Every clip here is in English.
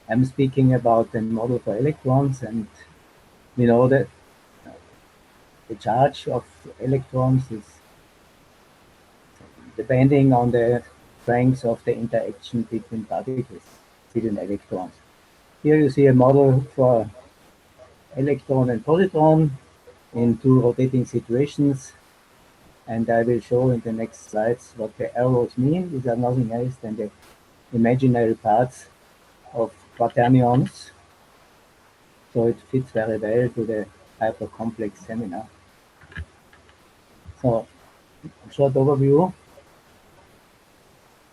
I'm speaking about the model for electrons, and we know that the charge of electrons is depending on the strength of the interaction between particles, between electrons. Here you see a model for electron and positron in two rotating situations, and I will show in the next slides what the arrows mean. These are nothing else than the imaginary parts of quaternions. So it fits very well to the HyperComplex seminar. So, a short overview.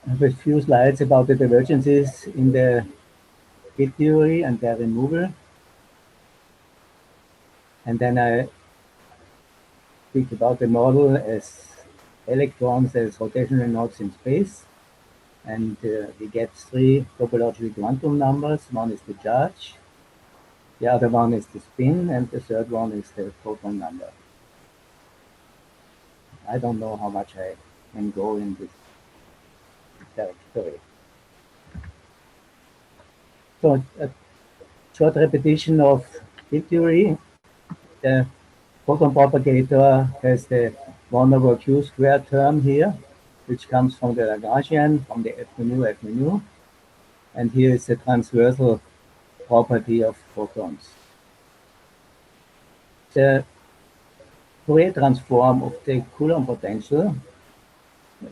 I have a few slides about the divergences in the field theory and their removal. And then I speak about the model as electrons as rotational nodes in space. And we get three topological quantum numbers. One is the charge, the other one is the spin, and the third one is the photon number. I don't know how much I can go in this territory. So a short repetition of field theory. The photon propagator has the 1 over q squared term here, which comes from the Lagrangian, from the f mu, f mu. And here is the transversal property of photons. The Fourier transform of the Coulomb potential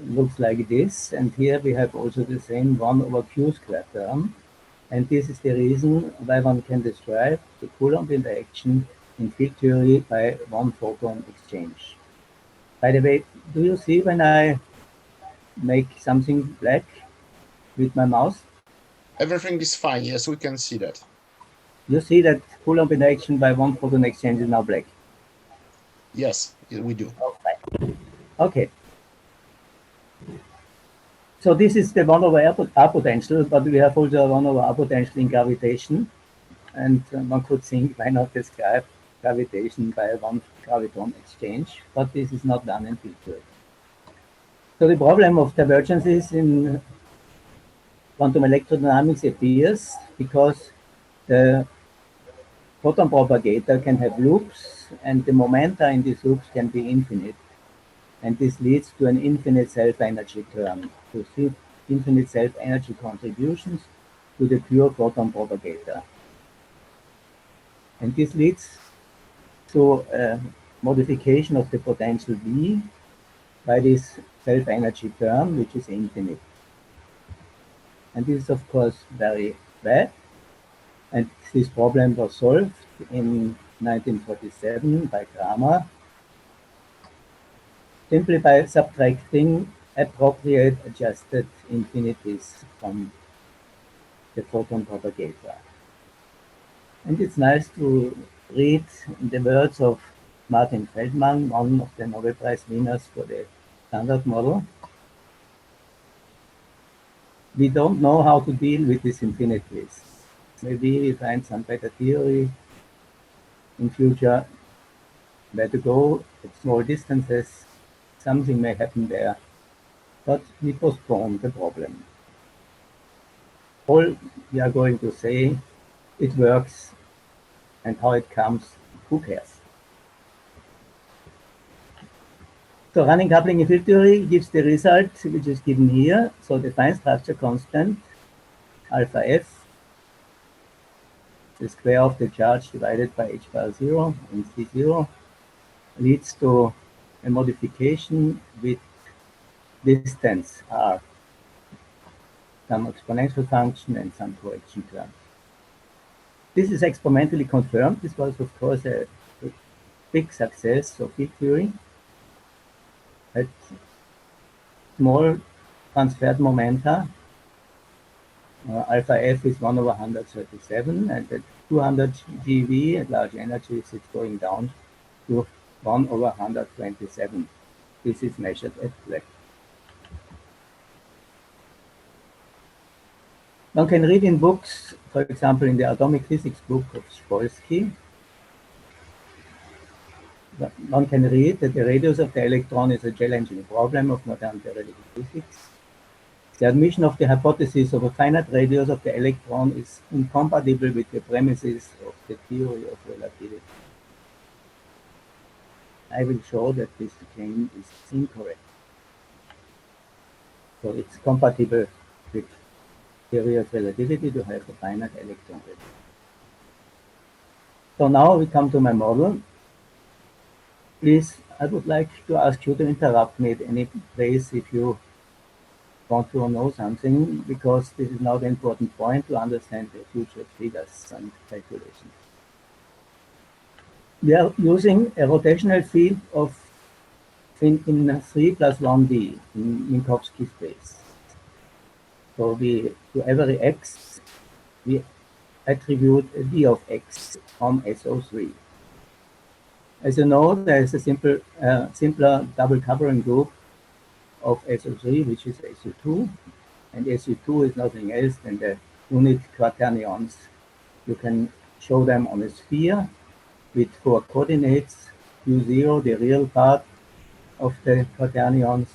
looks like this, and here we have also the same 1 over q squared term, and this is the reason why one can describe the Coulomb interaction in field theory by one photon exchange. By the way, do you see when I make something black with my mouse? Everything is fine, yes, we can see that. You see that Coulomb interaction by one photon exchange is now black? Yes, we do. Okay. So this is the 1 over r potential, but we have also a 1 over r potential in gravitation. And one could think, why not describe gravitation by one graviton exchange? But this is not done in field theory. So the problem of divergences in quantum electrodynamics appears because the photon propagator can have loops, and the momenta in these loops can be infinite. And this leads to an infinite self-energy term, to infinite self-energy contributions to the pure photon propagator. And this leads to a modification of the potential V by this self-energy term, which is infinite. And this is, of course, very bad. And this problem was solved in 1947 by Kramer, simply by subtracting appropriate adjusted infinities from the photon propagator. And it's nice to read the words of Martin Feldman, one of the Nobel Prize winners for the standard model. We don't know how to deal with these infinities. Maybe we find some better theory in future where to go at small distances. Something may happen there, but we postpone the problem. All we are going to say, it works, and how it comes, who cares? So running coupling in field theory gives the result which is given here. So the fine structure constant, alpha f, the square of the charge divided by h bar 0 and c0, leads to a modification with distance r, some exponential function and some correction term. This is experimentally confirmed. This was, of course, a big success of field theory. At small transferred momenta, alpha f is 1 over 137, and at 200 GeV at large energies, it's going down to 1 over 127. This is measured at Planck. One can read in books, for example, in the atomic physics book of Spolsky, one can read that the radius of the electron is a challenging problem of modern theoretical physics. The admission of the hypothesis of a finite radius of the electron is incompatible with the premises of the theory of relativity. I will show that this claim is incorrect. So it's compatible with theory of relativity to have a finite electron radius. So now we come to my model. Please, I would like to ask you to interrupt me at any place if you want to know something, because this is now the important point to understand the future figures and calculations. We are using a rotational field of in 3 plus 1D in Minkowski space. So we, to every x, we attribute a d of x from SO3. As you know, there is a simpler double covering group of SO3, which is SU2, and SU2 is nothing else than the unit quaternions. You can show them on a sphere with 4 coordinates, Q0, the real part of the quaternions,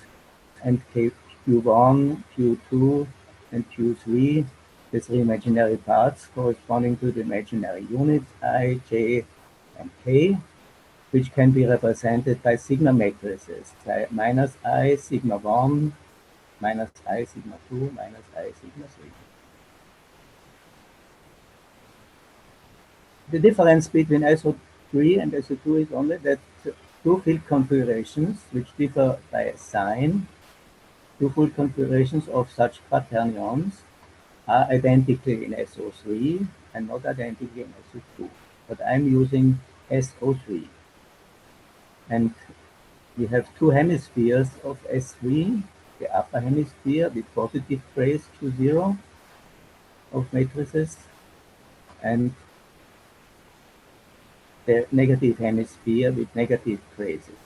and Q1, Q2, and Q3, the 3 imaginary parts corresponding to the imaginary units I, J, and K, which can be represented by sigma matrices, minus I, sigma 1, minus I, sigma 2, minus I, sigma 3. The difference between SO3 and SO2 is only that two field configurations, which differ by a sign, two field configurations of such quaternions are identical in SO3 and not identical in SO2. But I'm using SO3. And we have two hemispheres of S3, the upper hemisphere with positive trace Q0 of matrices, and the negative hemisphere with negative traces.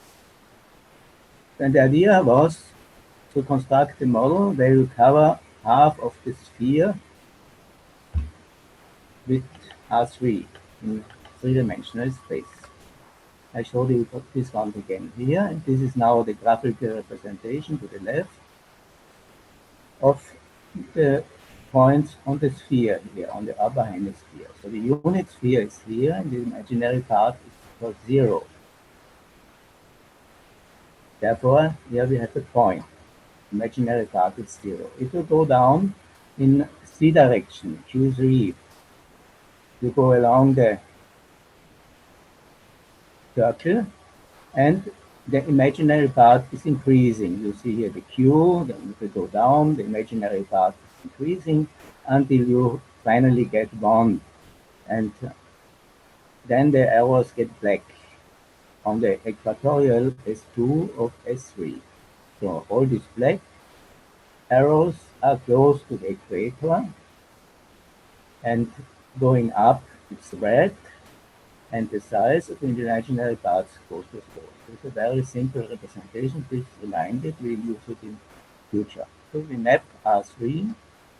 And the idea was to construct a model where you cover half of the sphere with R3 in three-dimensional space. I showed you this one again here, and this is now the graphical representation to the left of the points on the sphere here, on the upper hemisphere. So the unit sphere is here, and the imaginary part is equal 0. Therefore, here we have a point. Imaginary part is 0. If you go down in C direction, Q3, you go along the circle, and the imaginary part is increasing. You see here the Q, then if you go down, the imaginary part is increasing until you finally get 1. And then the arrows get black on the equatorial S2 of S3. So all these black arrows are close to the equator, and going up it's red, and the size of the imaginary parts goes to 4. It's a very simple representation. Please remind it, we'll use it in future. So we map R3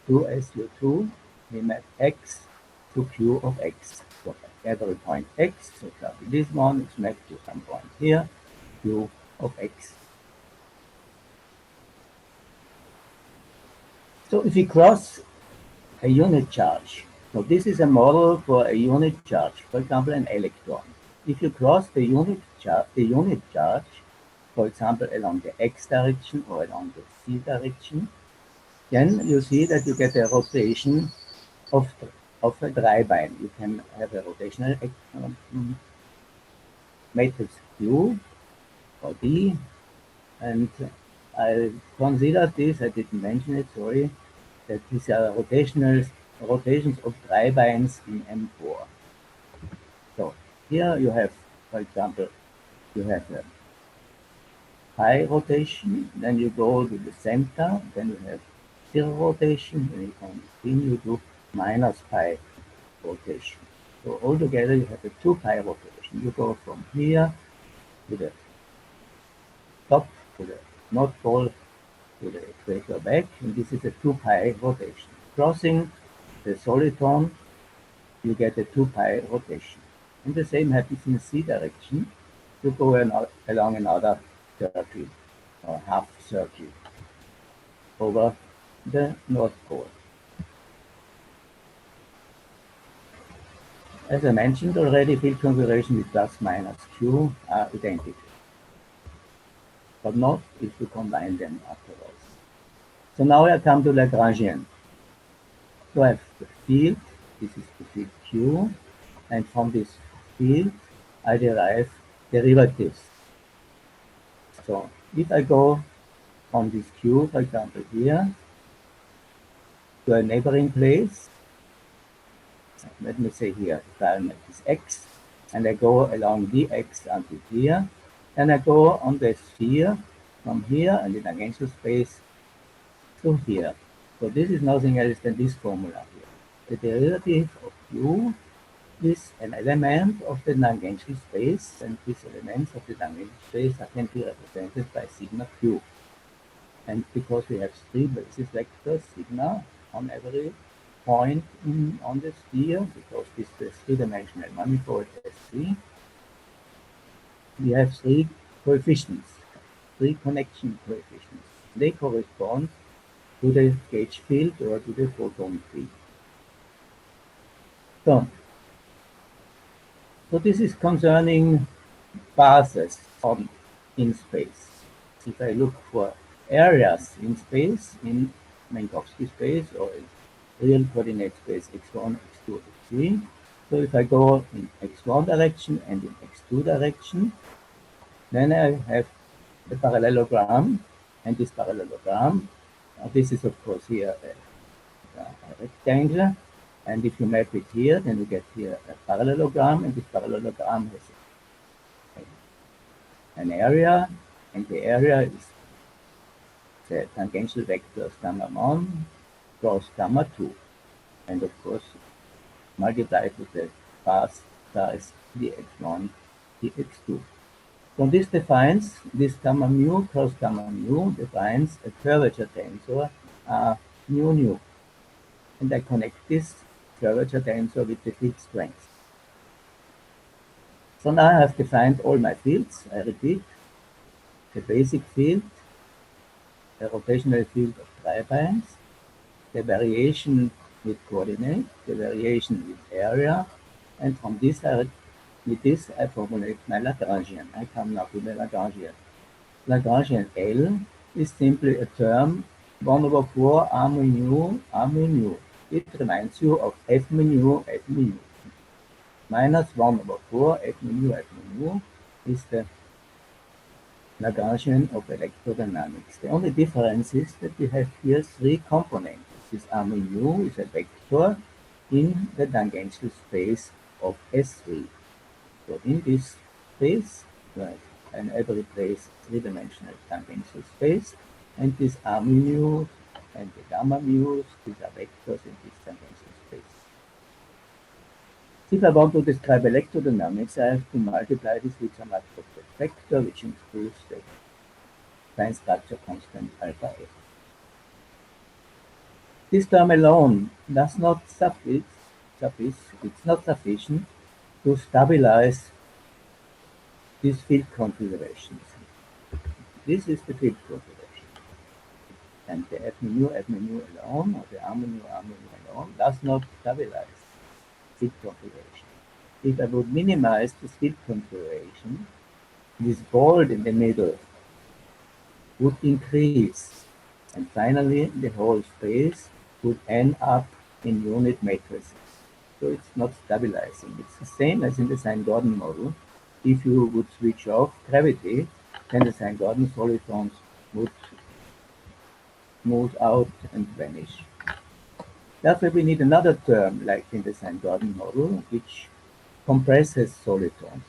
to SU2, we map X to Q of X. So every point X, so this one is mapped to some point here, Q of X. So if we cross a unit charge, so this is a model for a unit charge, for example, an electron. If you cross the unit charge, for example, along the X direction or along the C direction, then you see that you get a rotation of a Dreibein. You can have a rotational matrix Q or D, and I consider this, I didn't mention it, sorry, that these are rotations of Dreibeins in M4. So here you have, for example, you have a pi rotation, then you go to the center, then you have 0 rotation, then you continue to minus pi rotation. So altogether you have a 2 pi rotation. You go from here to the top, to the North Pole, to the equator back, and this is a 2 pi rotation. Crossing the soliton, you get a 2 pi rotation. And the same happens in C direction. You go along another circle or half circle over the North Pole. As I mentioned already, field configuration with plus minus q are identical, but not if you combine them afterwards. So now I come to Lagrangian. So I have the field, this is the field q, and from this field I derive derivatives. So if I go from this q, for example here, to a neighboring place, let me say here, the parameter is x, and I go along dx until here, and I go on the sphere from here and the tangential space to here. So this is nothing else than this formula here. The derivative of u is an element of the tangential space, and these elements of the tangential space can be represented by sigma q. And because we have three basis vectors, sigma, on every point on the sphere, because this is three-dimensional manifold S3, we have three coefficients, three connection coefficients. They correspond to the gauge field or to the photon field. So this is concerning passes in space. If I look for areas in space, in Minkowski space or in real coordinate space x1, x2, x3, so if I go in x1 direction and in x2 direction, then I have the parallelogram, and this parallelogram, this is of course here a rectangle, and if you map it here, then you get here a parallelogram, and this parallelogram has an area, and the area is the tangential vectors gamma 1 cross gamma 2, and of course multiplied with the path size dx1, dx2. So this defines, this gamma mu cross gamma mu defines a curvature tensor mu nu. And I connect this curvature tensor with the field strength. So now I have defined all my fields. I repeat, the basic field, the rotational field of Dreibeins, the variation with coordinate, the variation with area, and from this, with this I formulate my Lagrangian. I come now to the Lagrangian. Lagrangian L is simply a term 1 over 4 r mu nu. It reminds you of f mu, f mu. Minus 1 over 4 f mu is the Lagrangian of electrodynamics. The only difference is that we have here three components. This r mu is a vector in the tangential space of S3. So in this space, right, and every place three-dimensional tangential space, and this r mu and the gamma mu, these are vectors in this tangential space. If I want to describe electrodynamics, I have to multiply this with some appropriate vector, which includes the fine structure constant alpha f. This term alone does not suffice, it's not sufficient to stabilize these field configurations. This is the field configuration. And the f mu alone, or the r mu alone, does not stabilize field configuration. If I would minimize this field configuration, this bold in the middle would increase, and finally the whole space would end up in unit matrices. So it's not stabilizing. It's the same as in the Sine-Gordon model. If you would switch off gravity, then the Sine-Gordon solitons would move out and vanish. Therefore, we need another term, like in the Sine-Gordon model, which compresses solitons.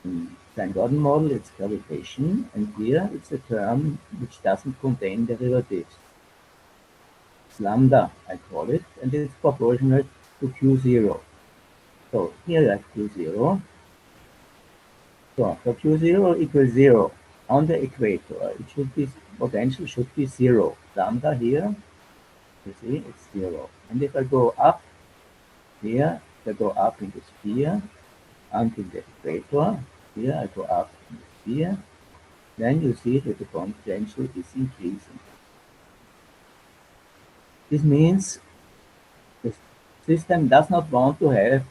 In Sine-Gordon model, it's gravitation, and here it's a term which doesn't contain derivatives. It's lambda, I call it, and it's proportional to Q0. So here I have Q0. So for Q0 equals 0 on the equator, it should be, potential should be 0. Lambda here, you see, it's 0. And if I go up here, I go up in the sphere until the equator, here I go up in the sphere, then you see that the potential is increasing. This means the system does not want to have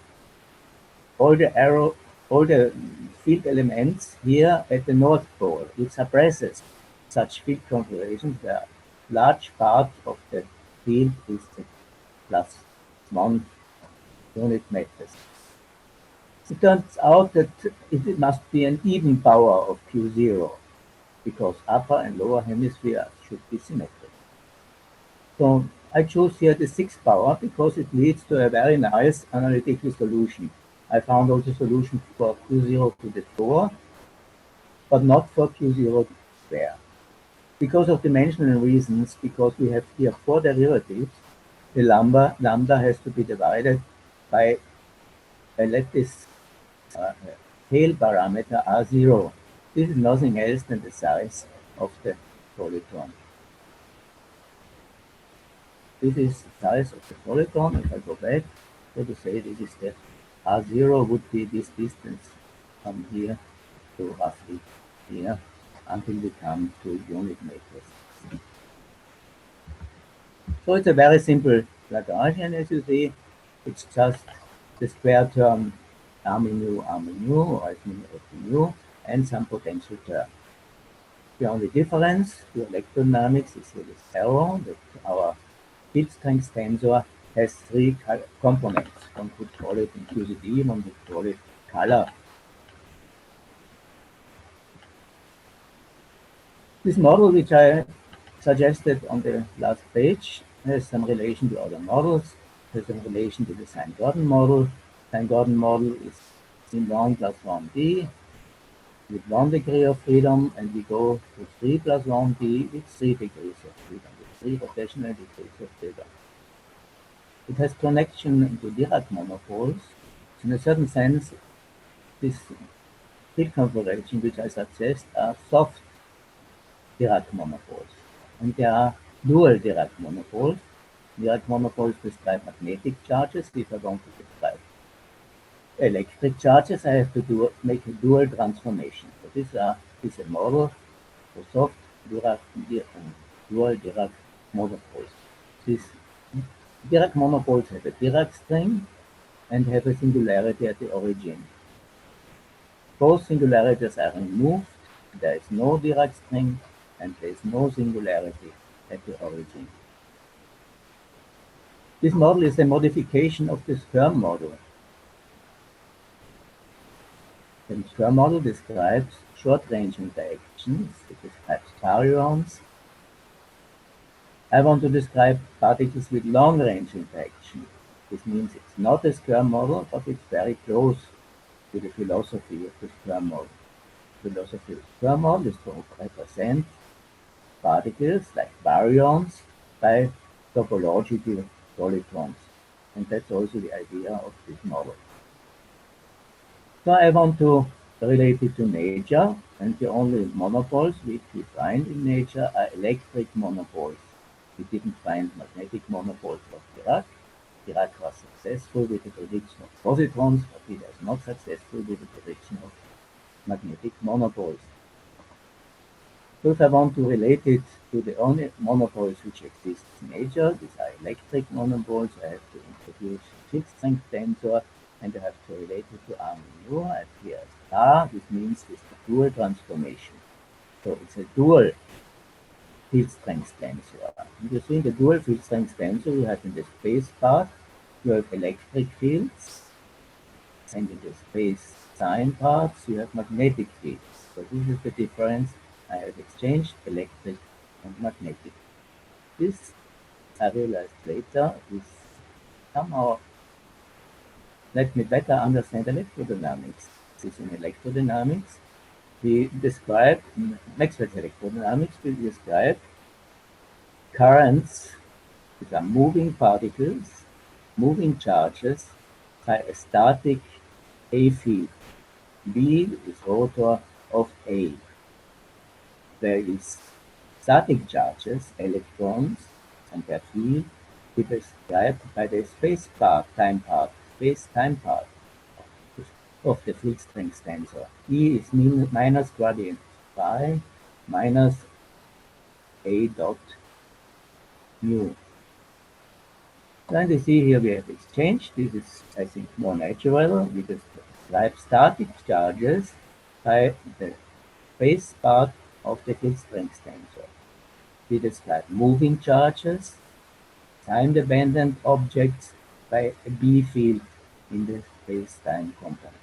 all the field elements here at the North Pole. It suppresses such field configurations where large part of the field is the +1 unit matrix. It turns out that it must be an even power of Q0 because upper and lower hemisphere should be symmetric. So I choose here the 6th power because it leads to a very nice analytical solution. I found also solution for Q0 to the 4, but not for Q0 square. Because of dimensional reasons, because we have here 4 derivatives, the lambda has to be divided by a lattice tail parameter R0. This is nothing else than the size of the soliton. This is the size of the soliton. If I go back, so to say, this is the R0 would be this distance from here to roughly here until we come to unit matrix. So it's a very simple Lagrangian, as you see. It's just the square term r mu, or f mu, and some potential term. The only difference to electrodynamics is here this error that our field strength tensor has 3 components. One could call it in QCD, one could call it color. This model, which I suggested on the last page, has some relation to other models, has some relation to the Sine-Gordon model. Sine-Gordon model is in 1 plus 1d with 1 degree of freedom, and we go to 3 plus 1d with 3 degrees of freedom, with 3 rotational degrees of freedom. It has connection into Dirac monopoles. In a certain sense, this field configuration, which I suggest, are soft Dirac monopoles. And there are dual Dirac monopoles. Dirac monopoles describe magnetic charges. If I want to describe electric charges, I have to make a dual transformation. So this is a model for soft dual Dirac monopoles. These Dirac monopoles have a Dirac string and have a singularity at the origin. Both singularities are removed. There is no Dirac string and there is no singularity at the origin. This model is a modification of the Sturm model. The Sturm model describes short-range interactions. It describes baryons. I want to describe particles with long-range interaction. This means it's not a Sturm model, but it's very close to the philosophy of the Sturm model. The philosophy of the Sturm model is to represent particles like baryons by topological solitons. And that's also the idea of this model. So I want to relate it to nature, and the only monopoles which we find in nature are electric monopoles. We didn't find magnetic monopoles of Dirac. Dirac was successful with the prediction of positrons, but he was not successful with the prediction of magnetic monopoles. So if I want to relate it to the only monopoles which exist in nature, these are electric monopoles, I have to introduce a field strength tensor, and I have to relate it to r mu. I have here a star. This means it's a dual transformation. So it's a dual field strength tensor. And you see in the dual field strength tensor, you have in the space part, you have electric fields, and in the space sign parts, you have magnetic fields. So this is the difference. I have exchanged electric and magnetic. This, I realized later, is somehow let me better understand electrodynamics. This is in electrodynamics. We describe, in Maxwell's electrodynamics, we describe currents, which are moving particles, moving charges, by a static A field. B is rotor of A. There is static charges, electrons, and their field is described by the space-time part of the field strength tensor. E is minus gradient phi minus A dot mu. Then you see here we have exchange. This is, I think, more natural. We just describe static charges by the base part of the field strength tensor. We describe moving charges, time-dependent objects by a B field in the space-time component.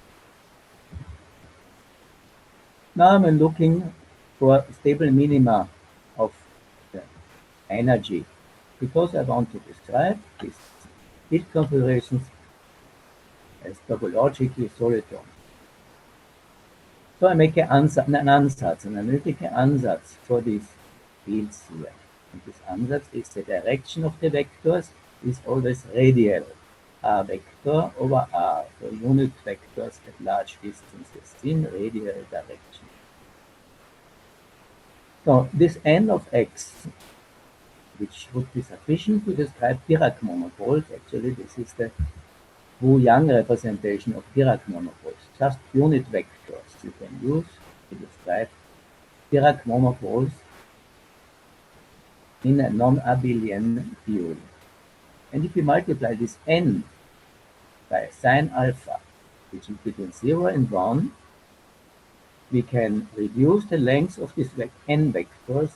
Now I'm looking for stable minima of the energy because I want to describe these field configurations as topologically soliton. So I make an ansatz, an analytical ansatz for these fields here. And this ansatz is the direction of the vectors is always radial. R vector over R, so unit vectors at large distances in radial direction. So this n of x, which would be sufficient to describe Dirac monopoles, actually this is the Wu-Yang representation of Dirac monopoles, just unit vectors you can use to describe Dirac monopoles in a non-abelian theory. And if you multiply this n by sine alpha, which is between 0 and 1, we can reduce the length of these n vectors,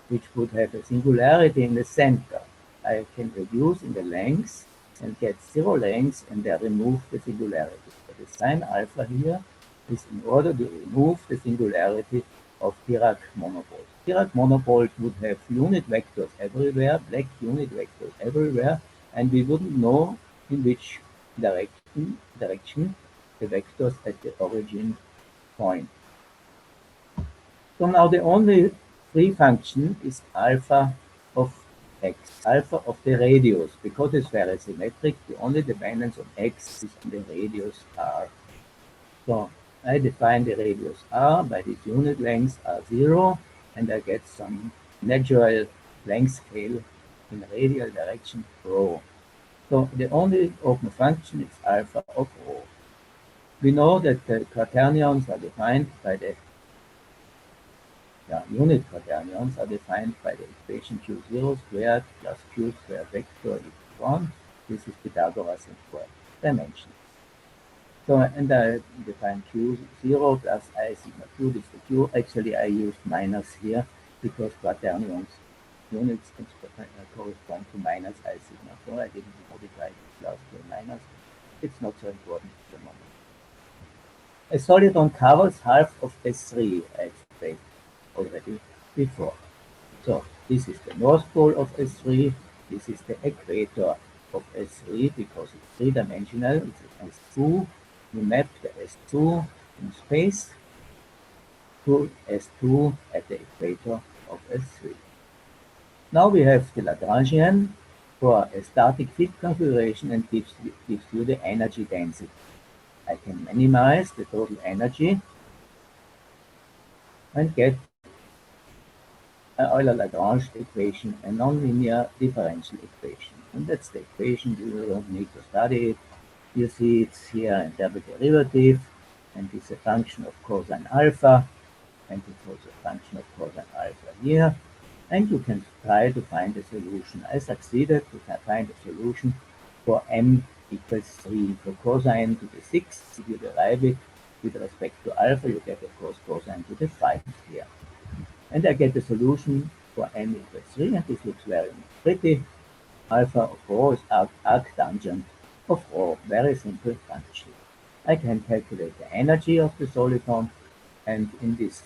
which would have a singularity in the center. I can reduce in the length and get 0 length and then remove the singularity. So the sine alpha here is in order to remove the singularity of Dirac monopoles. Dirac monopoles would have unit vectors everywhere, black unit vectors everywhere, and we wouldn't know in which direction the vectors at the origin point. So now the only free function is alpha of x, alpha of the radius, because it's very symmetric. The only dependence on x is on the radius r. So I define the radius r by this unit length r0, and I get some natural length scale in radial direction rho. So the only open function is alpha of rho. We know that the quaternions are defined by the unit quaternions are defined by the equation q0 squared plus q squared vector equals 1. This is Pythagoras in 4 dimensions. So, and I define q0 plus I sigma q. This is the q. Actually, I used minus here because quaternions units correspond to minus I sigma. So I didn't modify plus to minus. It's not so important at the moment. A soliton covers half of S3, I explained already before. So this is the north pole of S3, this is the equator of S3 because it's three-dimensional, it's S2. We map the S2 in space to S2 at the equator of S3. Now we have the Lagrangian for a static field configuration and gives you the energy density. I can minimize the total energy and get an Euler-Lagrange equation, a nonlinear differential equation. And that's the equation. You don't need to study it. You see it's here in double derivative, and it's a function of cosine alpha, and it's also a function of cosine alpha here. And you can try to find a solution. I succeeded to find a solution for m equals 3. For cosine to the 6, if you derive it with respect to alpha, you get, of course, cosine to the 5 here. And I get the solution for n equals 3, and this looks very pretty. Alpha of rho is arctangent of rho, very simple function. I can calculate the energy of the soliton, and in these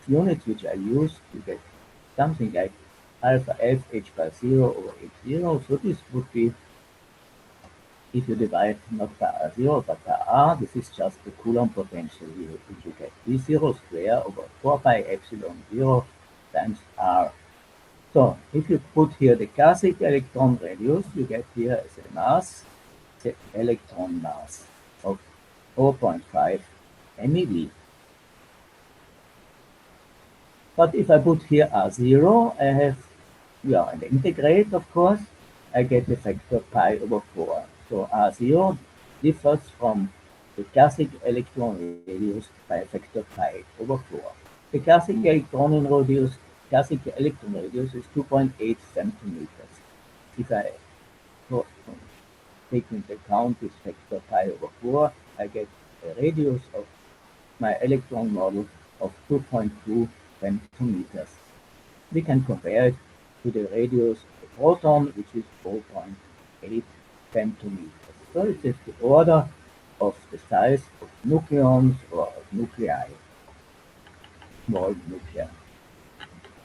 units which I use, you get something like alpha f h bar 0 over h0. So this would be, if you divide not by r0 but by r, this is just the Coulomb potential here, which you get v0 square over 4 pi epsilon 0 times r. So if you put here the classic electron radius, you get here as a mass, the electron mass of 0.5 MeV. But if I put here r0, I have, and integrate, of course, I get the factor pi over 4. So r0 differs from the classic electron radius by a factor pi over 4. The classic electron radius is 2.8 centimeters. If I So taking into account this factor pi over 4, I get a radius of my electron model of 2.2 femtometers. We can compare it to the radius of the proton, which is 4.8 femtometers. So it is the order of the size of nucleons or of nuclei, small nuclei.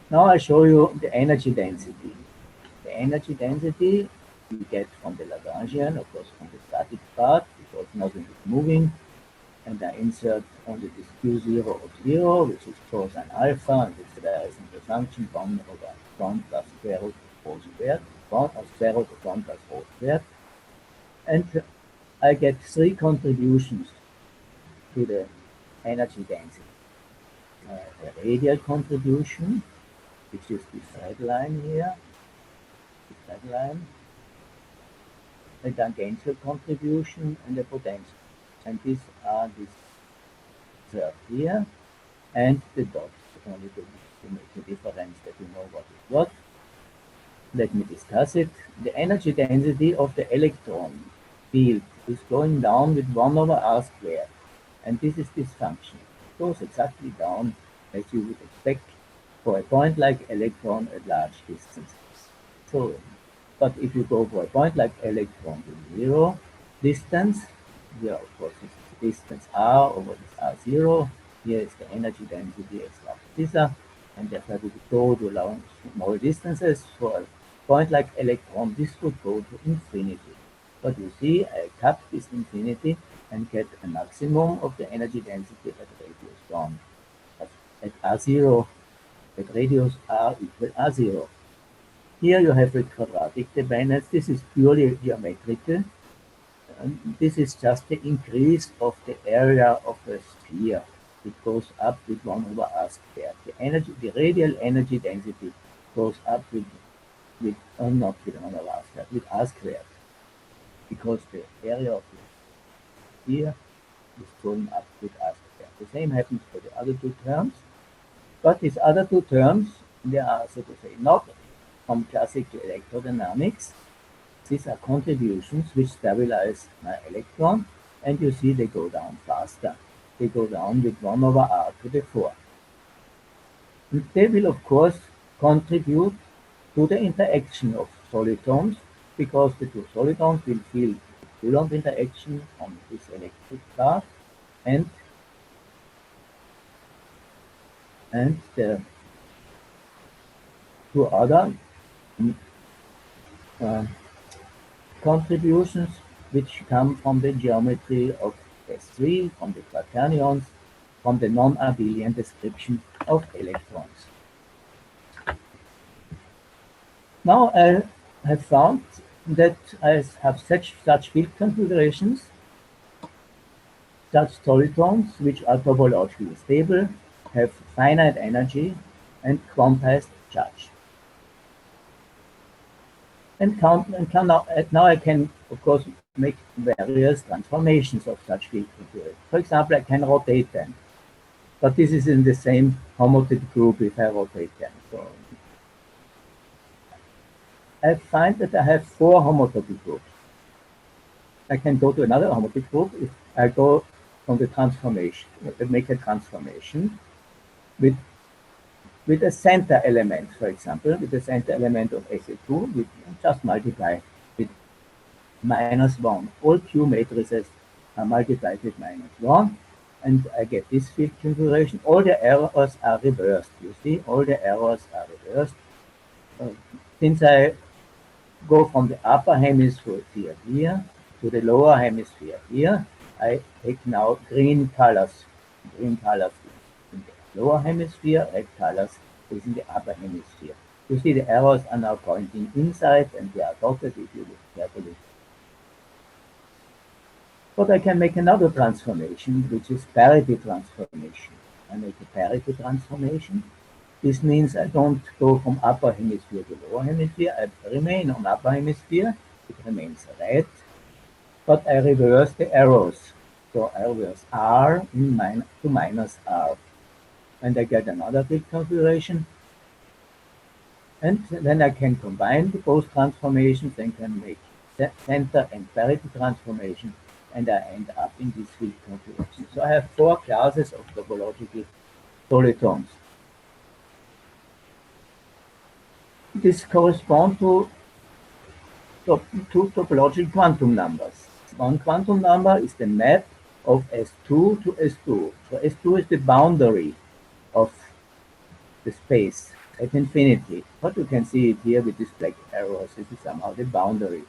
Now I show you the energy density. The energy density we get from the Lagrangian, of course from the static part, because nothing is moving, and I insert only this Q0 of 0, which is cosine alpha, and this there is the function 1 over 1 plus square root whole squared, 1 or square root of 1 plus whole squared, and I get three contributions to the energy density. A radial contribution, which is this red line here, this red line, a tangential contribution, and a potential. And these are this third here, and the dots, only to make the difference that you know what is what. Let me discuss it. The energy density of the electron field is going down with 1 over r squared, and this is this function. It goes exactly down as you would expect for a point like electron at large distances. So, but if you go for a point like electron with 0 distance, here of course this is the distance r over this r0, here is the energy density as lambda theta, and therefore we would go to long small distances. For a point like electron, this would go to infinity. But you see, I cut this infinity and get a maximum of the energy density at radius 1. At r0, at radius r equal r0. Here you have a quadratic Dreibeins. This is purely geometrical. This is just the increase of the area of a sphere. It goes up with 1 over r squared. The radial energy density goes up with not with 1 over r squared, with r squared, because the area of the sphere is going up with r squared. The same happens for the other two terms, but these other two terms, they are, so to say, not from classical electrodynamics. These are contributions which stabilize my electron, and you see they go down faster. They go down with 1 over r to the 4. And they will, of course, contribute to the interaction of solitons, because the two solitons will feel the Coulomb interaction on this electric part, and the two other contributions which come from the geometry of S3, from the quaternions, from the non-abelian description of electrons. Now I have found that I have such field configurations, such solitons, which are topologically stable, have finite energy, and quantized charge. And now I can, of course, make various transformations of such field configurations. For example, I can rotate them, but this is in the same homotopy group if I rotate them. So I find that I have 4 homotopy groups. I can go to another homotopy group if I go from the transformation, make a transformation with a center element, for example, with the center element of SA2, we just multiply with -1. All Q matrices are multiplied with -1, and I get this field configuration. All the errors are reversed. You see, all the errors are reversed. Since I go from the upper hemisphere here to the lower hemisphere here, I take now green colors. Green colors in the lower hemisphere, red colors is in the upper hemisphere. You see the arrows are now pointing inside, and they are dotted if you look carefully. But I can make another transformation, which is parity transformation. I make a parity transformation. This means I don't go from upper hemisphere to lower hemisphere. I remain on upper hemisphere. It remains red, but I reverse the arrows. So I reverse R to minus R. And I get another big configuration. And then I can combine both transformations and can make center and parity transformation, and I end up in this field configuration. So I have 4 classes of topological solitons. This corresponds to two topological quantum numbers. One quantum number is the map of S2 to S2. So S2 is the boundary of the space at infinity. But you can see it here with these black arrows. This is somehow the boundary.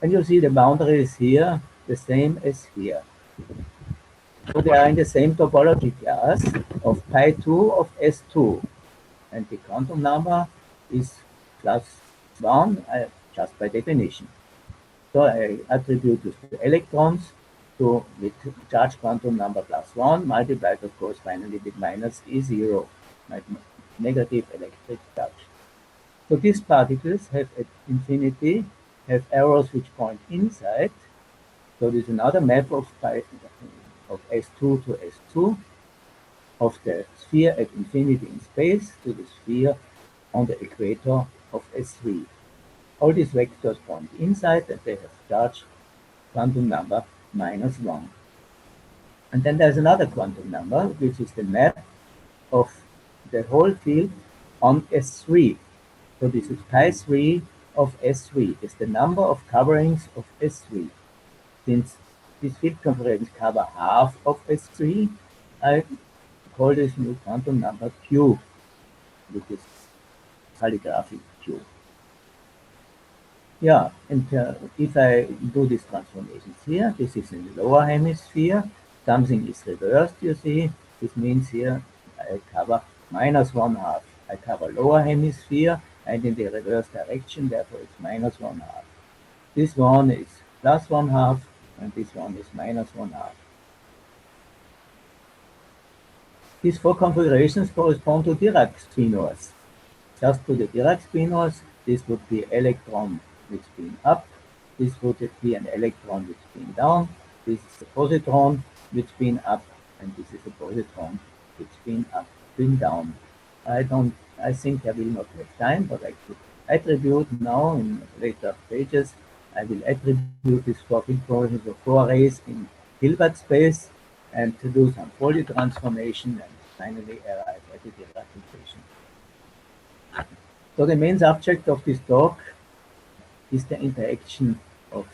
And you see the boundary is here, the same as here. So they are in the same topology class of pi2 of S2. And the quantum number is +1 just by definition. So I attribute this to electrons to with charge quantum number +1 multiplied, of course, finally with minus E0, negative electric charge. So these particles have at infinity have arrows which point inside. So this is another map of S2 to S2 of the sphere at infinity in space to the sphere on the equator of S3. All these vectors point inside and they have charge quantum number -1. And then there's another quantum number, which is the map of the whole field on S3. So this is pi3 of S3. It's the number of coverings of S3. Since these field configurations cover half of S3, I call this new quantum number Q, which is calligraphic Q. Yeah, and if I do these transformations here, this is in the lower hemisphere, something is reversed, you see. This means here I cover -1/2. I cover lower hemisphere and in the reverse direction, therefore it's -1/2. This one is +1/2 and this one is -1/2. These 4 configurations correspond to Dirac spinors. Just to the Dirac spinors, this would be electron with spin up, this would be an electron with spin down, this is a positron with spin up, and this is a positron with spin up, spin down. I think I will not have time, but I could attribute now in later pages, I will attribute these 4 configurations of 4 rays in Hilbert space and to do some Fourier transformation and finally arrive at the Dirac equation. So the main subject of this talk is the interaction of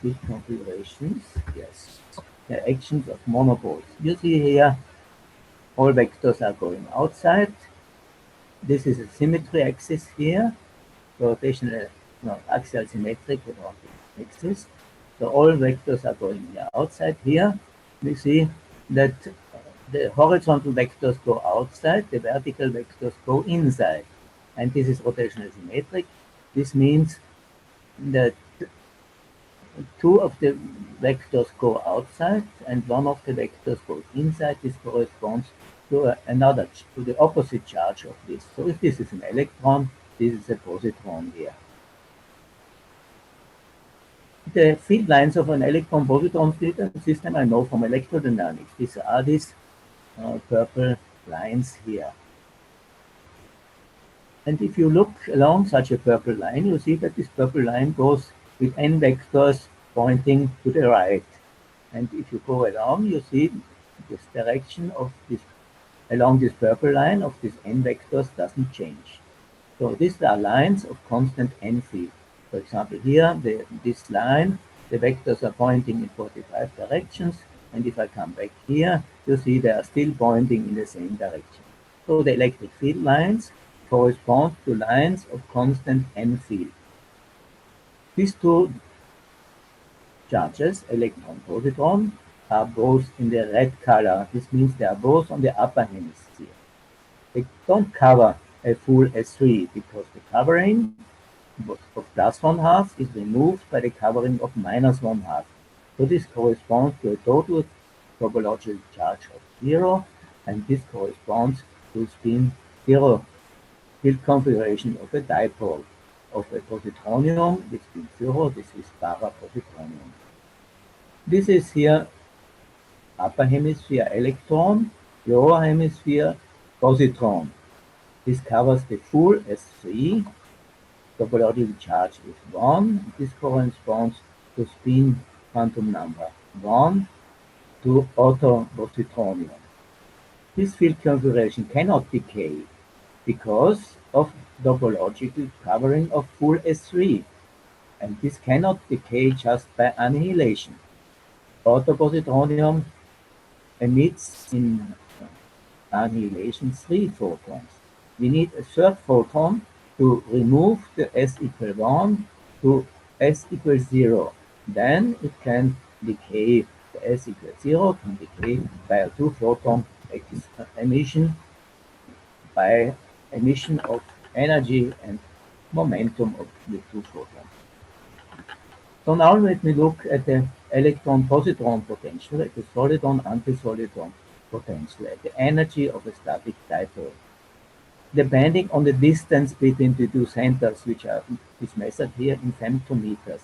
field configurations, yes, the actions of monopoles. You see here, all vectors are going outside. This is a symmetry axis here, rotational, no, axial symmetric axis. So all vectors are going here outside. Here we see that the horizontal vectors go outside, the vertical vectors go inside. And this is rotational symmetric. This means that 2 of the vectors go outside and 1 of the vectors goes inside. This corresponds to to the opposite charge of this. So if this is an electron, this is a positron here. The field lines of an electron-positron field system I know from electrodynamics. These are these purple lines here. And if you look along such a purple line, you see that this purple line goes with n vectors pointing to the right. And if you go along, you see this direction of this, along this purple line of this n vectors doesn't change. So these are lines of constant n field. For example, here, this line, the vectors are pointing in 45 directions. And if I come back here, you see they are still pointing in the same direction. So the electric field lines correspond to lines of constant n field. These 2 charges, electron, positron, are both in the red color. This means they are both on the upper hemisphere. They don't cover a full S3 because the covering of +1/2 is removed by the covering of -1/2. So this corresponds to a total topological charge of 0, and this corresponds to spin 0 field configuration of a dipole of a positronium with spin 0. This is para-positronium. This is here upper hemisphere electron, lower hemisphere positron. This covers the full S3. topological charge is 1. This corresponds to spin quantum number 1 to orthopositronium. This field configuration cannot decay because of topological covering of full S3, and this cannot decay just by annihilation. Orthopositronium emits in annihilation 3 photons. We need a third photon to remove the S equal 1 to S equals 0. Then it can decay. The S equals 0 can decay by a 2-photon emission, by emission of energy and momentum of the 2 photons. So now let me look at the electron-positron potential, at the soliton-antisoliton potential, at the energy of a static dipole. Depending on the distance between the two centers, which is measured here in femtometers.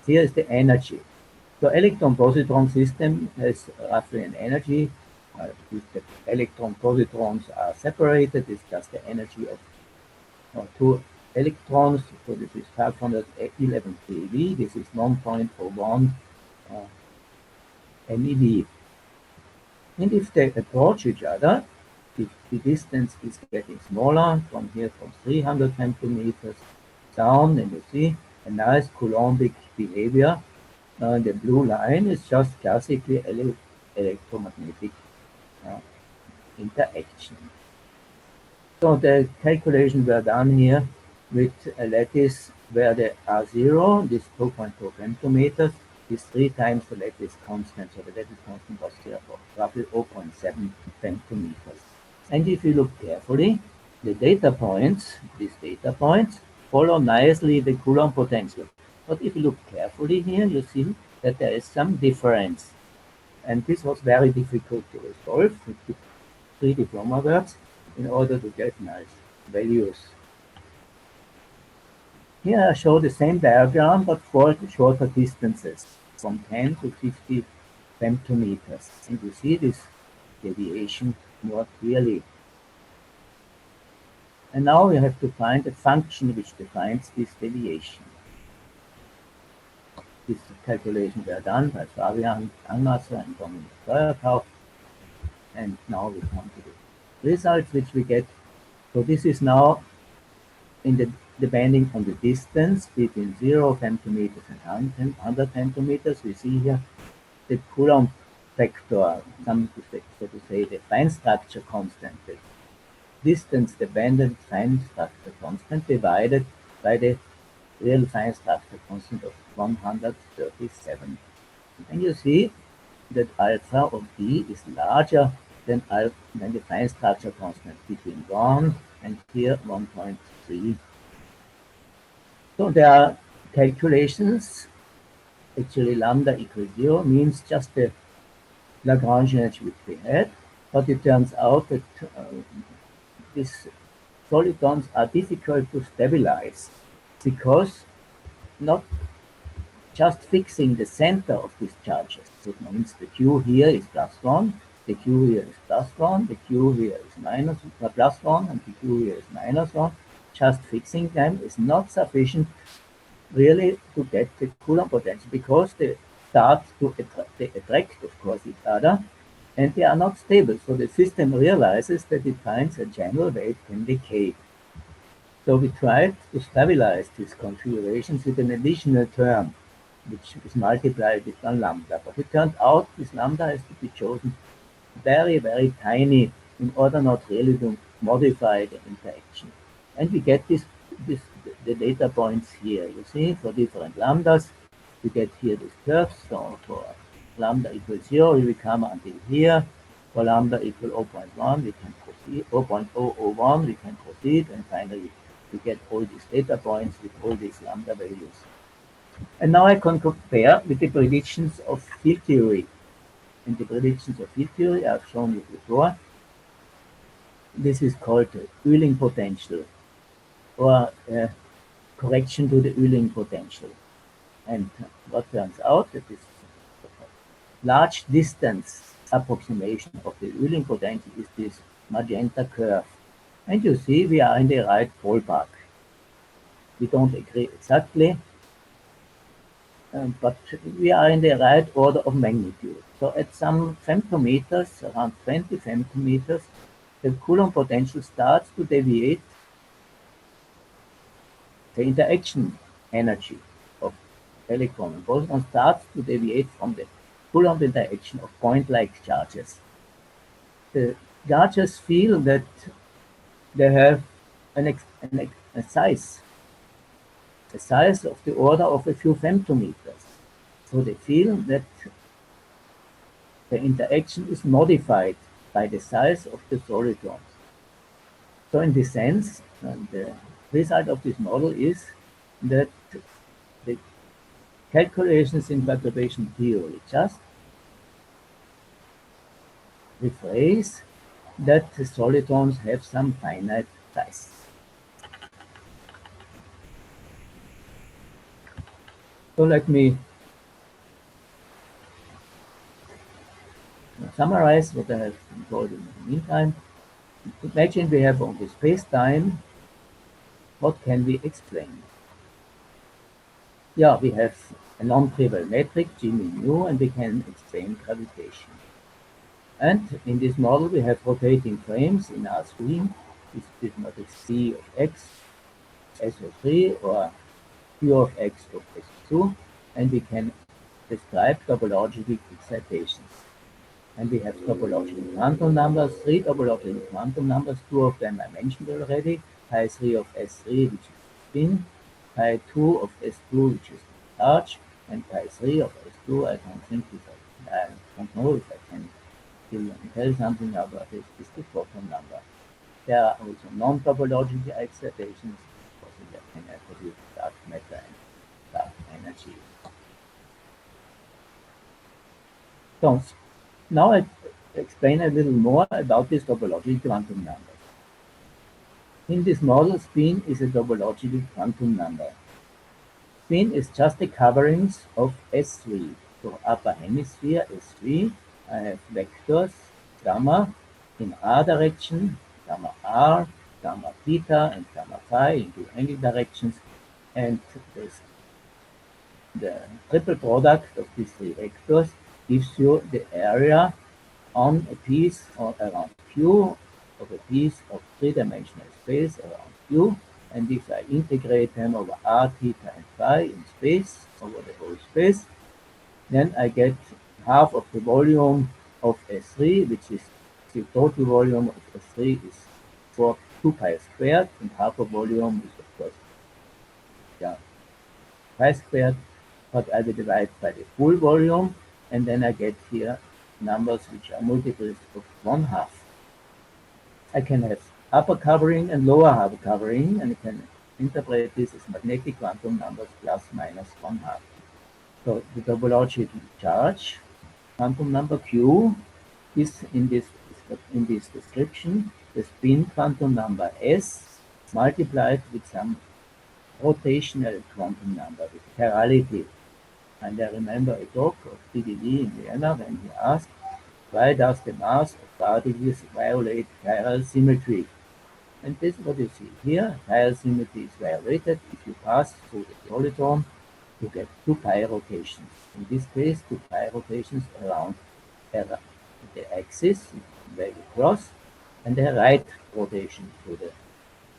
Here is the energy. So electron-positron system has roughly an energy. If the electron-positrons are separated, it's just the energy of 2 electrons. So this is 511 keV. This is 1.01 MeV. And if they approach each other, if the distance is getting smaller from here, from 300 centimeters down, and you see a nice Coulombic behavior. The blue line is just classically electromagnetic interaction. So the calculations were done here with a lattice where the R0, this 2.2 femtometers, is 3 times the lattice constant. So the lattice constant was therefore roughly 0.7 femtometers. And if you look carefully, the data points, these data points, follow nicely the Coulomb potential. But if you look carefully here, you see that there is some difference. And this was very difficult to resolve with the 3 diploma works in order to get nice values. Here I show the same diagram, but for shorter distances, from 10 to 50 femtometers. And you see this deviation more clearly. And now we have to find a function which defines this deviation. These calculations were done by Fabian Angasser and Dominic Steuerkauf. And now we come to the results which we get. So this is now depending on the distance between 0 femtometers and 100 femtometers. We see here the Coulomb factor, so to say, the fine structure constant, the distance-dependent fine structure constant divided by the real fine structure constant of 137. And you see that alpha of D is larger than the fine structure constant between 1 and here 1.3. So there are calculations. Actually, lambda equals 0 means just the Lagrangian which we had, but it turns out that these solitons are difficult to stabilize because not just fixing the center of these charges. It means the Q here is +1, the Q here is +1, the Q here is +1, and the Q here is -1. Just fixing them is not sufficient really to get the Coulomb potential because they start to attract, of course, each other, and they are not stable. So the system realizes that it finds a channel where it can decay. So we tried to stabilize these configurations with an additional term, which is multiplied with 1 lambda. But it turned out this lambda has to be chosen very, very tiny in order not really to modify the interaction. And we get the data points here. You see, for different lambdas, we get here these curves. So for lambda equals 0, we will come until here. For lambda equal 0.1, we can proceed, 0.001, we can proceed, and finally we get all these data points with all these lambda values. And now I can compare with the predictions of field theory. In the predictions of field theory, I've shown you before. This is called the Euling potential, or correction to the Euling potential. And what turns out that this large distance approximation of the Euling potential is this magenta curve. And you see we are in the right ballpark. We don't agree exactly, but we are in the right order of magnitude. So at some femtometers, around 20 femtometers, the Coulomb potential starts to deviate the interaction energy of electron and positron starts to deviate from the Coulomb interaction of point-like charges. The charges feel that they have a size of the order of a few femtometers. So they feel that the interaction is modified by the size of the solitons. So in this sense, the result of this model is that the calculations in perturbation theory just rephrase that the solitons have some finite size. So let me summarize what I have told in the meantime. Imagine we have on this space-time, what can we explain? Yeah, we have a non-trivial metric, G mu, and we can explain gravitation. And in this model, we have rotating frames in R3, this matrix C of x, SO3, or Q of x of S2, and we can describe topological excitations. And we have topological quantum numbers, 3 topological quantum numbers, 2 of them I mentioned already, pi 3 of S3, which is spin, pi 2 of S2, which is charge, and pi 3 of S2, I don't know if I can tell something about it, is the photon number. There are also non-topological excitations, possibly I can produce dark matter and dark energy. So now I explain a little more about these topological quantum numbers. In this model, spin is a topological quantum number. Spin is just the coverings of S3. So upper hemisphere S3, I have vectors gamma in R direction, gamma R, gamma theta, and gamma phi in two angle directions, and the triple product of these three vectors gives you the area on a piece or around Q of a piece of three-dimensional space around Q, and if I integrate them over r, theta, and phi in space, over the whole space, then I get half of the volume of S3, which is the total volume of S3 is 2 pi squared, and half of volume is of course pi squared, but I will divide by the full volume, and then I get here numbers which are multiples of 1/2. I can have upper covering and lower half covering, and I can interpret this as magnetic quantum numbers plus minus 1/2. So the topological charge quantum number Q is in this description the spin quantum number S multiplied with some rotational quantum number with chirality. And I remember a talk of TDD in Vienna when he asked, why does the mass of particles violate chiral symmetry? And this is what you see here. Chiral symmetry is violated if you pass through the soliton, you get 2 pi rotations. In this case, 2 pi rotations around the axis where you cross, and the right rotation through the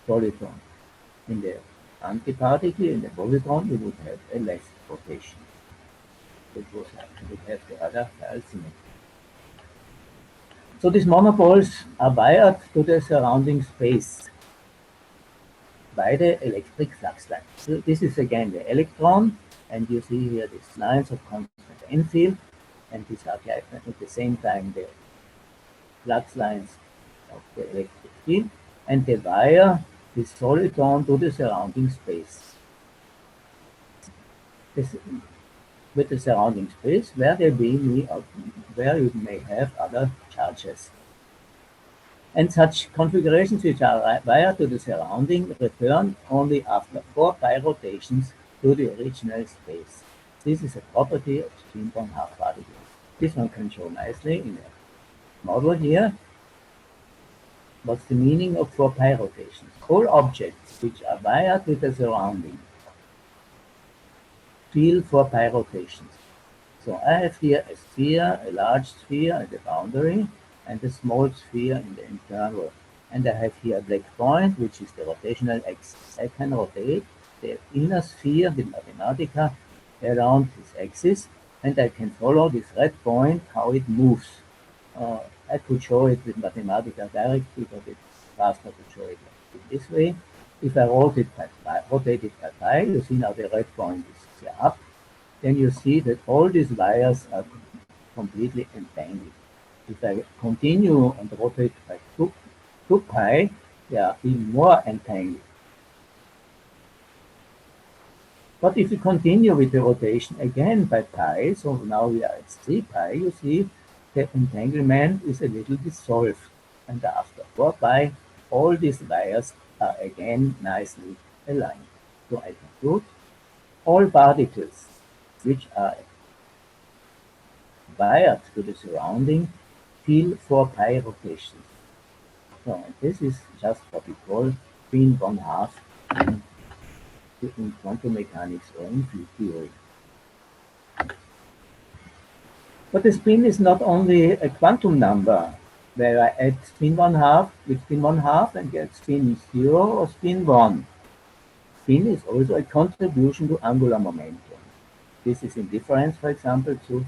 soliton. In the antiparticle, in the positron, you would have a left rotation. It would have the other chiral symmetry. So these monopoles are wired to the surrounding space by the electric flux lines. So this is again the electron, and you see here these lines of constant n field, and these are at the same time the flux lines of the electric field, and they wire this soliton to the surrounding space. With the surrounding space where where you may have other charges. And such configurations which are wired to the surrounding return only after 4 pi rotations to the original space. This is a property of spin-borne half particles. This one can show nicely in a model here. What's the meaning of 4 pi rotations? All objects which are wired with a surrounding feel 4 pi rotations. So I have here a sphere, a large sphere at the boundary, and a small sphere in the internal. And I have here a black point, which is the rotational axis. I can rotate the inner sphere, the Mathematica, around this axis, and I can follow this red point, how it moves. I could show it with Mathematica directly, but it's faster to show it like this way. If I rotate it by pi, you see now the red point is up, then you see that all these wires are completely entangled. If I continue and rotate by 2 pi, they are even more entangled. But if you continue with the rotation again by pi, so now we are at 3 pi, you see the entanglement is a little dissolved. And after 4 pi, all these wires are again nicely aligned. So I conclude all particles which are wired to the surrounding feel 4 pi rotations. So this is just what we call spin 1/2 in quantum mechanics or in field theory. But the spin is not only a quantum number where I add spin 1/2 with spin 1/2 and get spin 0 or spin 1. Spin is also a contribution to angular momentum. This is in difference, for example, to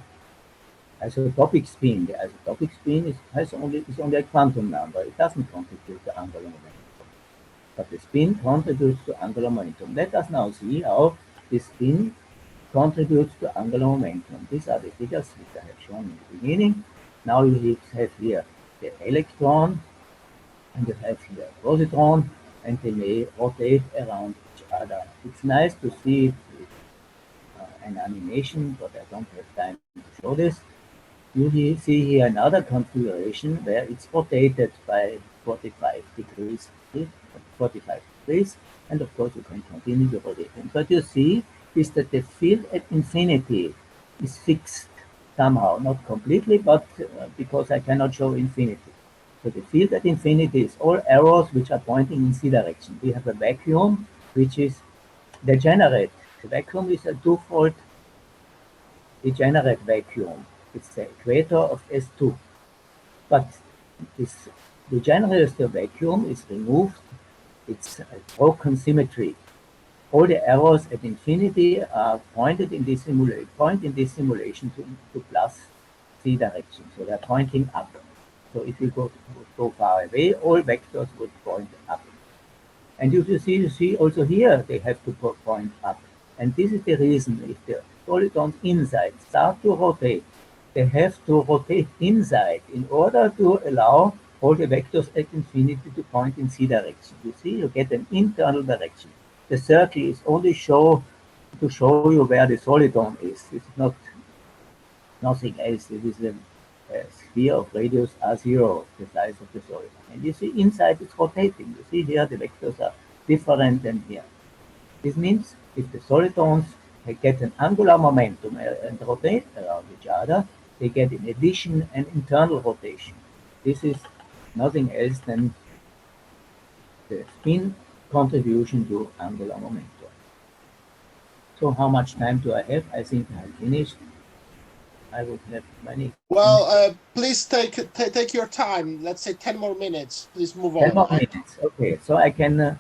isotopic spin. The isotopic spin is only a quantum number. It doesn't contribute to angular momentum. But the spin contributes to angular momentum. Let us now see how the spin contributes to angular momentum. These are the figures which I have shown in the beginning. Now you have here the electron, and you have here a positron, and they may rotate around each other. It's nice to see it with an animation, but I don't have time to show this. You see here another configuration where it's rotated by 45 degrees, 45 degrees, and of course you can continue to rotate it. But you see is that the field at infinity is fixed somehow, not completely, but because I cannot show infinity. So the field at infinity is all arrows which are pointing in z direction. We have a vacuum which is degenerate. The vacuum is a twofold degenerate vacuum. It's the equator of S2. But this degenerate vacuum is removed. It's a broken symmetry. All the arrows at infinity are pointed in this simulation to plus z direction. So they're pointing up. So if you go far away, all vectors would point up. And you see also here they have to point up. And this is the reason if the solitons inside start to rotate, they have to rotate inside in order to allow all the vectors at infinity to point in z direction. You see, you get an internal direction. The circle is only to show you where the soliton is. It's not nothing else. It is a sphere of radius r0, the size of the soliton. And you see inside it's rotating. You see here the vectors are different than here. This means if the solitons get an angular momentum and rotate around each other, they get in addition an internal rotation. This is nothing else than the spin contribution to angular momentum. So how much time do I have? I think I have finished. I would have many. Well, please take your time. Let's say 10 more minutes. Please move 10 on. more minutes. Okay, so I can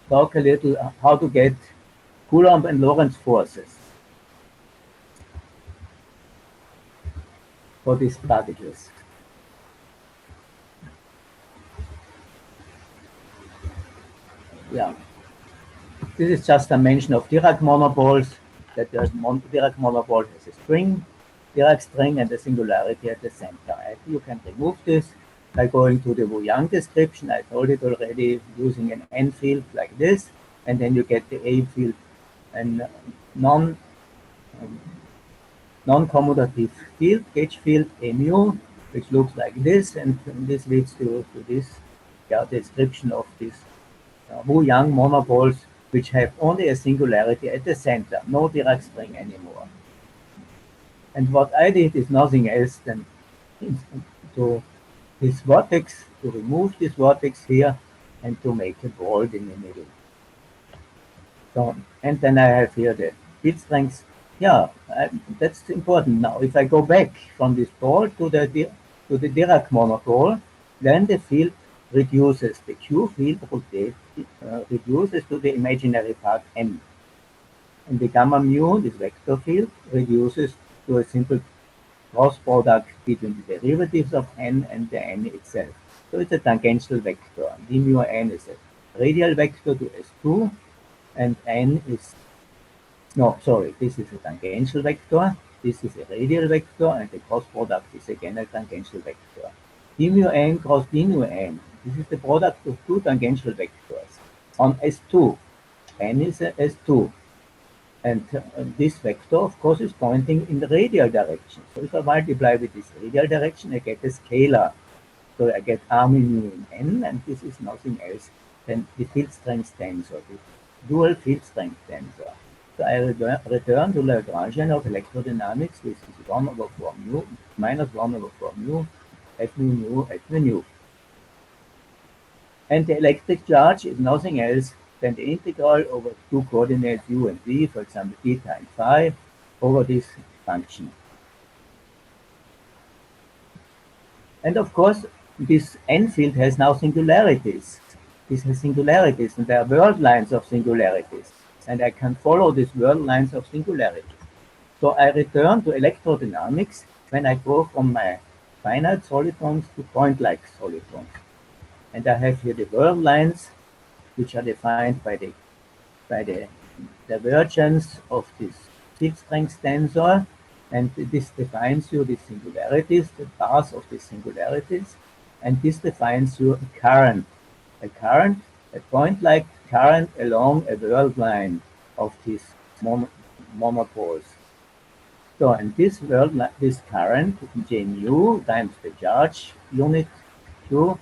talk a little how to get Coulomb and Lorentz forces for these particles. Yeah, this is just a mention of Dirac monopoles, that there's Dirac monopole has a string, Dirac string, and a singularity at the center. You can remove this by going to the Wu-Yang description. I told it already, using an N field like this, and then you get the A field and non-commutative field, gauge field A mu, which looks like this, and this leads to this description of these Wu-Yang monopoles, which have only a singularity at the center, no Dirac string anymore. And what I did is nothing else than to this vortex to remove this vortex here and to make a ball in the middle. So, and then I have here the field strength. Yeah, that's important. Now, if I go back from this ball to the Dirac monopole, then the field reduces. The Q field reduces to the imaginary part M. And the gamma mu, this vector field, reduces to a simple cross product between the derivatives of n and the n itself. So it's a tangential vector. D mu n is a radial vector to S2, and n is, no, sorry, this is a tangential vector, this is a radial vector, and the cross product is again a tangential vector. D mu n cross d mu n, this is the product of two tangential vectors on S2. N is a S2. And this vector, of course, is pointing in the radial direction. So if I multiply with this radial direction, I get a scalar. So I get r mu in n, and this is nothing else than the field strength tensor, the dual field strength tensor. So I return to Lagrangian of electrodynamics, which is 1 over 4 mu, minus 1 over 4 mu, f mu, f mu. And the electric charge is nothing else than the integral over two coordinates u and v, for example, theta and phi, over this function. And of course, this n field has now singularities. This has singularities, and there are world lines of singularities. And I can follow these world lines of singularities. So I return to electrodynamics when I go from my finite solitons to point-like solitons. And I have here the world lines, which are defined by the divergence of this field strength tensor, and this defines you the singularities, the paths of the singularities, and this defines you a current, a point-like current along a world line of these monopoles. So, and this current, J mu times the charge unit Q,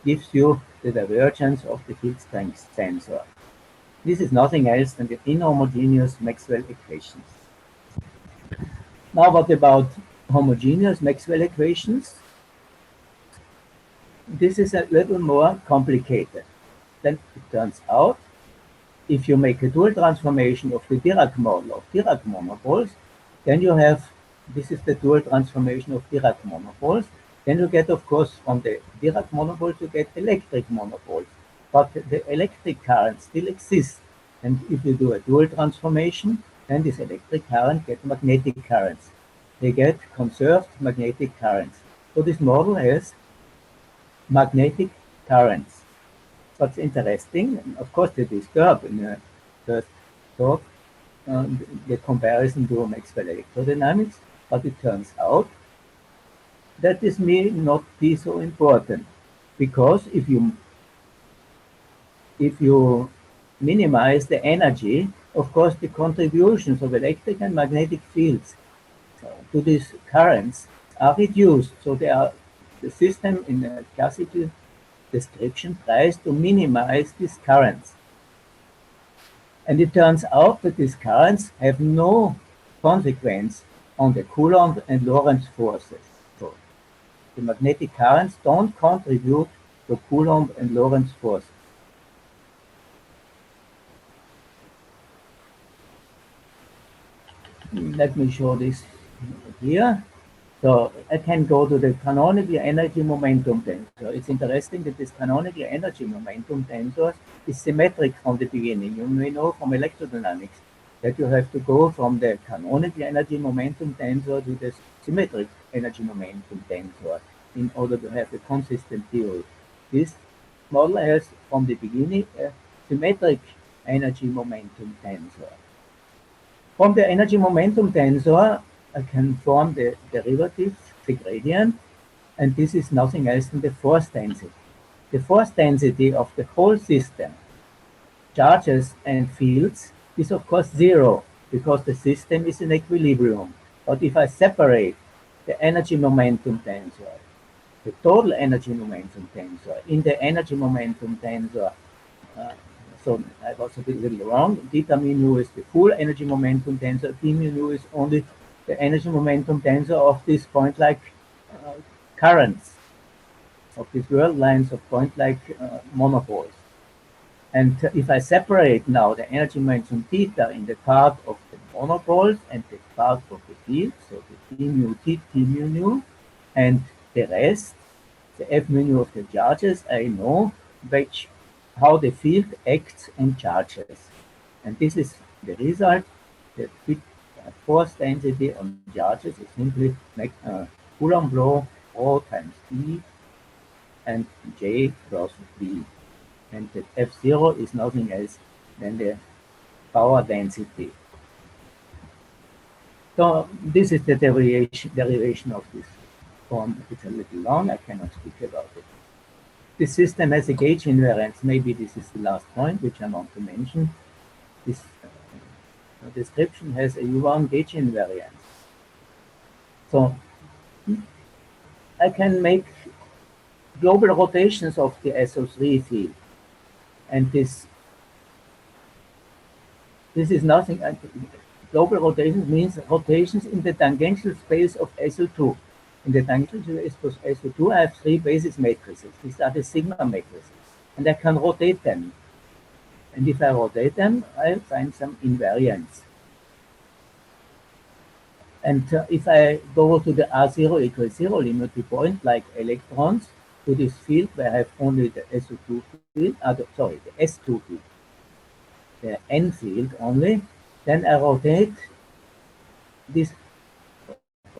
gives you the divergence of the field strength tensor. This is nothing else than the inhomogeneous Maxwell equations. Now, what about homogeneous Maxwell equations? This is a little more complicated. Then it turns out, if you make a dual transformation of the Dirac model of Dirac monopoles, then you have, this is the dual transformation of Dirac monopoles, then you get, of course, from the Dirac monopoles, you get electric monopoles. But the electric current still exists. And if you do a dual transformation, then this electric current gets magnetic currents. They get conserved magnetic currents. So this model has magnetic currents. What's interesting, of course, they disturb in the first talk the comparison to Maxwell electrodynamics, but it turns out that this may not be so important, because if you minimize the energy, of course, the contributions of electric and magnetic fields to these currents are reduced. So the system in a classical description tries to minimize these currents. And it turns out that these currents have no consequence on the Coulomb and Lorentz forces. So the magnetic currents don't contribute to Coulomb and Lorentz forces. Let me show this here. So I can go to the canonical energy momentum tensor. It's interesting that this canonical energy momentum tensor is symmetric from the beginning. You may know from electrodynamics that you have to go from the canonical energy momentum tensor to the symmetric energy momentum tensor in order to have a consistent theory. This model has from the beginning a symmetric energy momentum tensor. From the energy momentum tensor, I can form the derivative, the gradient, and this is nothing else than the force density. The force density of the whole system, charges and fields, is of course zero, because the system is in equilibrium. But if I separate the energy momentum tensor, the total energy momentum tensor, in the energy momentum tensor, so I was a little wrong. Theta mu is the full energy momentum tensor. P mu is only the energy momentum tensor of this point-like currents. of these world lines of point-like monopoles. And if I separate now the energy momentum theta in the part of the monopoles and the part of the field, so the T mu T, T mu nu, and the rest, the F mu nu of the charges, I know how the field acts on charges. And this is the result. The force density on charges is simply Coulomb law rho times E and J cross V. And the F0 is nothing else than the power density. So this is the derivation of this form. It's a little long, I cannot speak about it. This system has a gauge invariance. Maybe this is the last point which I want to mention. This description has a U1 gauge invariance. So I can make global rotations of the SO3 field. And this is nothing. Global rotations means rotations in the tangential space of SO2. In the tangential space of SO2, I have three basis matrices. These are the sigma matrices. And I can rotate them. And if I rotate them, I find some invariance. And if I go to the R0 equals 0 limit, we point like electrons to this field where I have only the SO2 field, sorry, the S2 field, the N field only, then I rotate this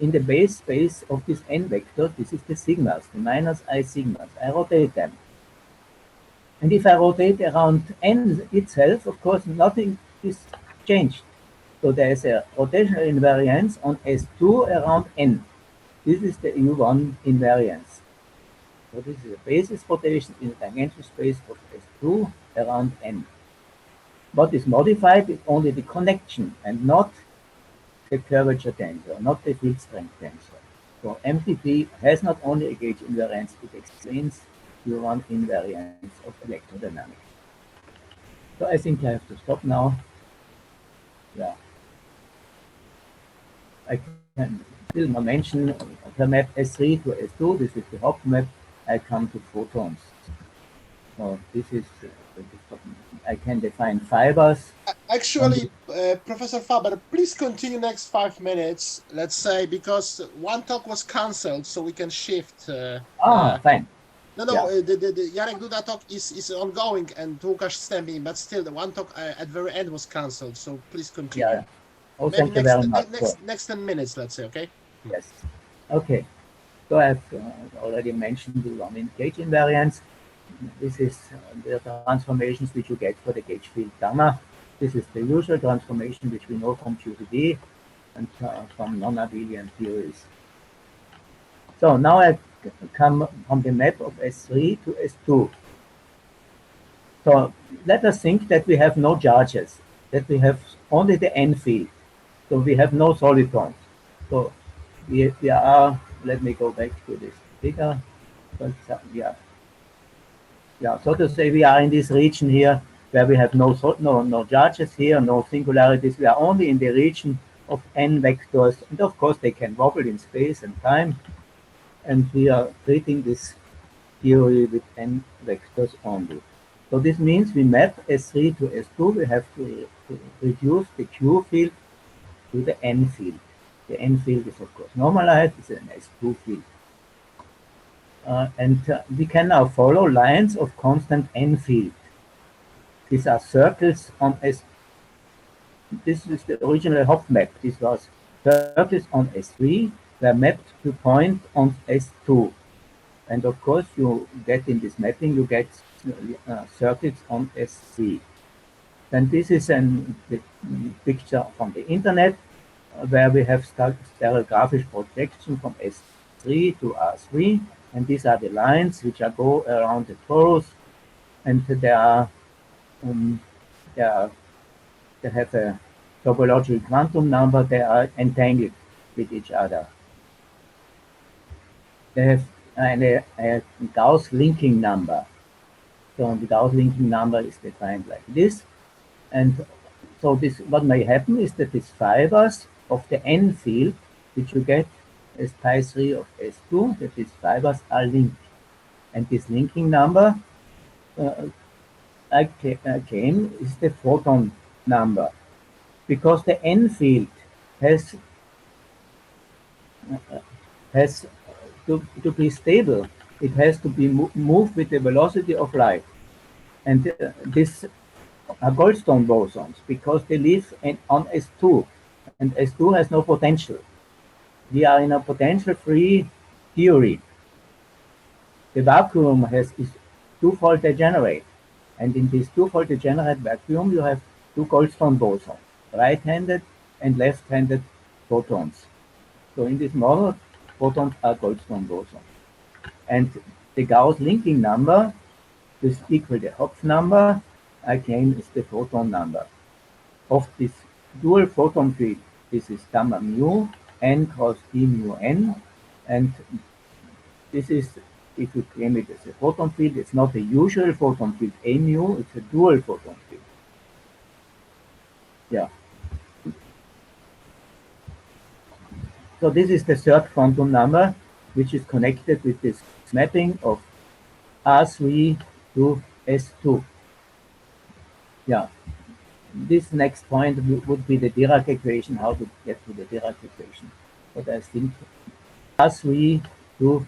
in the base space of this N vectors. This is the sigmas, the minus I sigmas. I rotate them. And if I rotate around N itself, of course, nothing is changed. So there is a rotational invariance on S2 around N. This is the U1 invariance. So this is a basis rotation in the tangential space of S2 around N. What is modified is only the connection and not the curvature tensor, not the field strength tensor. So MTP has not only a gauge invariance, it explains U1 invariance of electrodynamics. So I think I have to stop now. Yeah. I can still mention the map S3 to S2. This is the Hopf map. I come to photons. So this is I can define fibers. Actually, Professor Faber, please continue next 5 minutes, let's say, because one talk was cancelled, so we can shift. Fine. No, the Jarek Duda talk is ongoing and Łukasz Stępień, but still the one talk at the very end was cancelled, so please continue. Yeah. Oh, maybe thank you very much. Next 10 minutes, let's say, okay? Yes. Okay. So I've already mentioned the one gauge invariance. This is the transformations which you get for the gauge field gamma. This is the usual transformation which we know from QCD and from non-abelian theories. So now I come from the map of S3 to S2. So let us think that we have no charges, that we have only the N field. So we have no solitons. So we are, let me go back to this figure. So to say, we are in this region here where we have no charges here, no singularities. We are only in the region of N vectors. And of course, they can wobble in space and time. And we are treating this theory with N vectors only. So this means we map S3 to S2. We have to reduce the Q field to the N field. The N field is, of course, normalized. It's an S2 field. We can now follow lines of constant N field. These are circles on S. This is the original Hopf map. This was circles on S3 were mapped to point on S2. And of course, you get in this mapping, you get circuits on S3. And this is a picture from the internet where we have stereographic projection from S3 to R3. And these are the lines which go around the torus. And they have a topological quantum number. They are entangled with each other. They have a Gauss linking number. So the Gauss linking number is defined like this. And so what may happen is that these fibers of the N field, which you get as pi 3 of S2, that these fibers are linked. And this linking number I came is the photon number, because the n field has to be stable. It has to be moved with the velocity of light, and this are Goldstone bosons because they live on S2, and S2 has no potential. We are in a potential-free theory. The vacuum is two-fold degenerate, and in this two-fold degenerate vacuum, you have two Goldstone bosons, right-handed and left-handed photons. So in this model, photons are Goldstone bosons. And the Gauss linking number is equal to the Hopf number, I claim is the photon number of this dual photon field. This is gamma mu n cross d mu n, and this is, if you claim it as a photon field, it's not a usual photon field a mu, it's a dual photon field. Yeah. So this is the third quantum number, which is connected with this mapping of R3 to S2. Yeah. This next point would be the Dirac equation, how to get to the Dirac equation. But I think R3 to